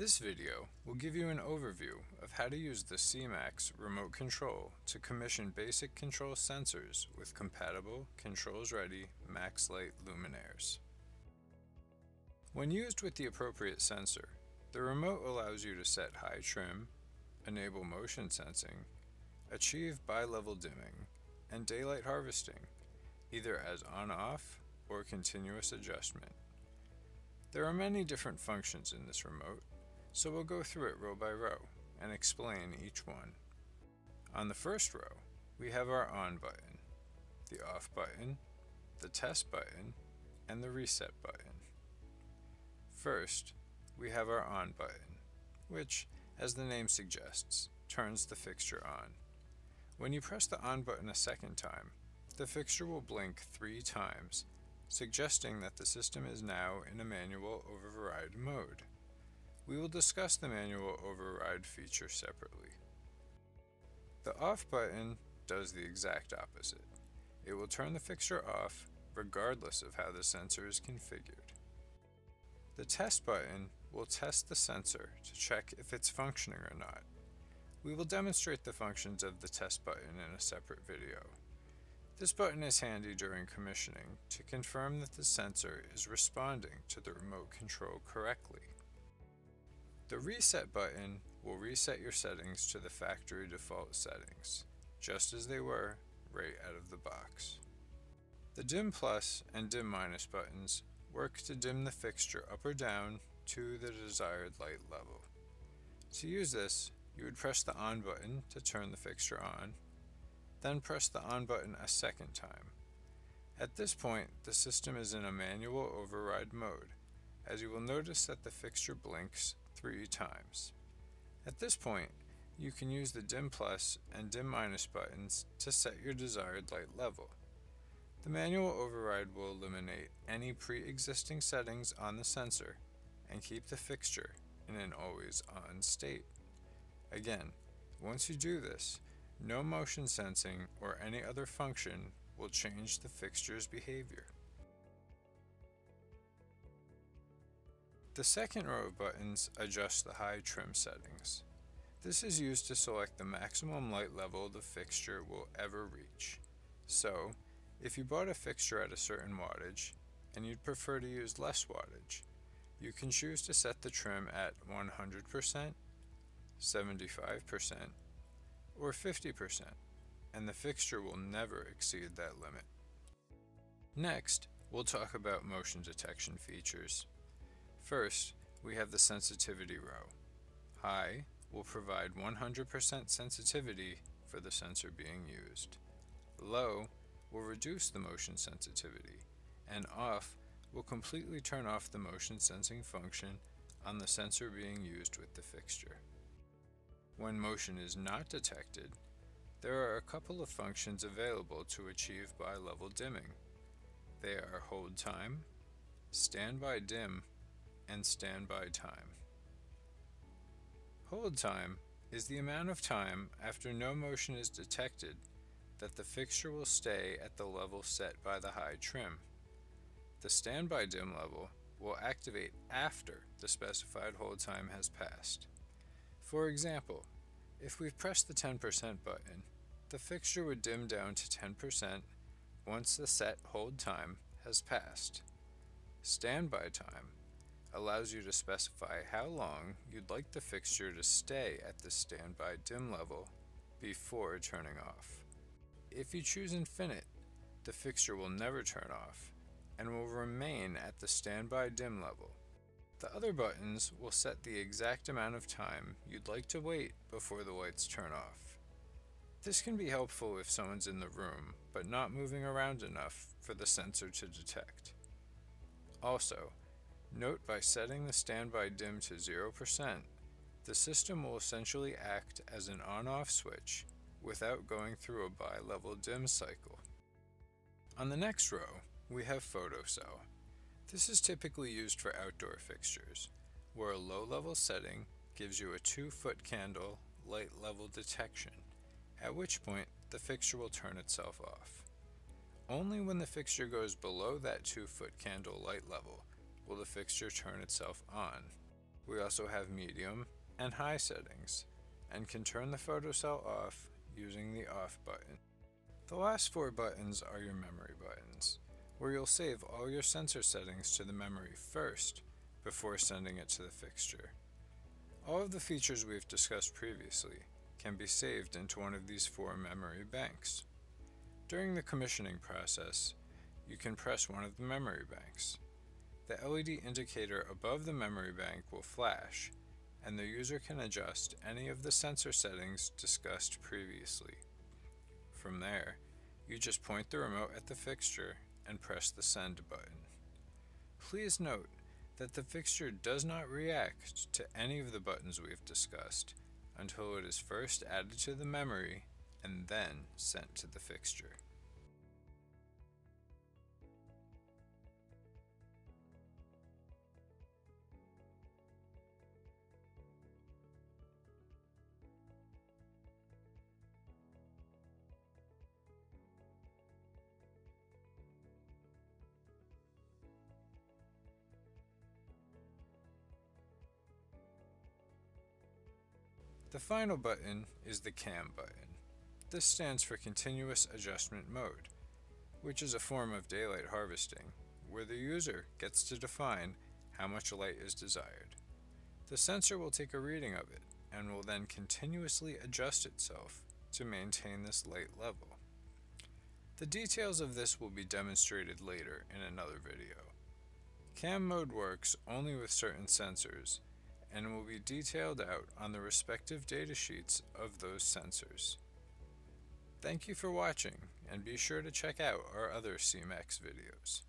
This video will give you an overview of how to use the CMAX remote control to commission basic control sensors with compatible controls-ready max light luminaires. When used with the appropriate sensor, the remote allows you to set high trim, enable motion sensing, achieve bi-level dimming, and daylight harvesting, either as on-off or continuous adjustment. There are many different functions in this remote, so we'll go through it row by row and explain each one. On the first row, we have our on button, the off button, the test button, and the reset button. First, we have our on button, which, as the name suggests, turns the fixture on. When you press the on button a second time, the fixture will blink 3 times, suggesting that the system is now in a manual override mode. We will discuss the manual override feature separately. The off button does the exact opposite. It will turn the fixture off regardless of how the sensor is configured. The test button will test the sensor to check if it's functioning or not. We will demonstrate the functions of the test button in a separate video. This button is handy during commissioning to confirm that the sensor is responding to the remote control correctly. The reset button will reset your settings to the factory default settings, just as they were right out of the box. The dim plus and dim minus buttons work to dim the fixture up or down to the desired light level. To use this, you would press the on button to turn the fixture on, then press the on button a second time. At this point, the system is in a manual override mode, as you will notice that the fixture blinks 3 times. At this point, you can use the dim plus and dim minus buttons to set your desired light level. The manual override will eliminate any pre-existing settings on the sensor and keep the fixture in an always on state. Again, once you do this, no motion sensing or any other function will change the fixture's behavior. The second row of buttons adjust the high trim settings. This is used to select the maximum light level the fixture will ever reach. So, if you bought a fixture at a certain wattage, and you'd prefer to use less wattage, you can choose to set the trim at 100%, 75%, or 50%, and the fixture will never exceed that limit. Next, we'll talk about motion detection features. First, we have the sensitivity row. High will provide 100% sensitivity for the sensor being used. Low will reduce the motion sensitivity, and off will completely turn off the motion sensing function on the sensor being used with the fixture. When motion is not detected, there are a couple of functions available to achieve bi-level dimming. They are hold time, standby dim, and standby time. Hold time is the amount of time after no motion is detected that the fixture will stay at the level set by the high trim. The standby dim level will activate after the specified hold time has passed. For example, if we press the 10% button, the fixture would dim down to 10% once the set hold time has passed. Standby time allows you to specify how long you'd like the fixture to stay at the standby dim level before turning off. If you choose infinite, the fixture will never turn off and will remain at the standby dim level. The other buttons will set the exact amount of time you'd like to wait before the lights turn off. This can be helpful if someone's in the room but not moving around enough for the sensor to detect. Also, note by setting the standby dim to 0%, the system will essentially act as an on-off switch without going through a bi-level dim cycle. On the next row, we have Photocell. This is typically used for outdoor fixtures, where a low-level setting gives you a 2-foot candle light level detection, at which point the fixture will turn itself off. Only when the fixture goes below that 2-foot candle light level will the fixture turn itself on. We also have medium and high settings, and can turn the photocell off using the off button. The last 4 buttons are your memory buttons, where you'll save all your sensor settings to the memory first before sending it to the fixture. All of the features we've discussed previously can be saved into one of these 4 memory banks. During the commissioning process, you can press one of the memory banks. The LED indicator above the memory bank will flash, and the user can adjust any of the sensor settings discussed previously. From there, you just point the remote at the fixture and press the send button. Please note that the fixture does not react to any of the buttons we've discussed until it is first added to the memory and then sent to the fixture. The final button is the CAM button. This stands for Continuous Adjustment Mode, which is a form of daylight harvesting, where the user gets to define how much light is desired. The sensor will take a reading of it and will then continuously adjust itself to maintain this light level. The details of this will be demonstrated later in another video. CAM mode works only with certain sensors and will be detailed out on the respective datasheets of those sensors. Thank you for watching, and be sure to check out our other CMAX videos.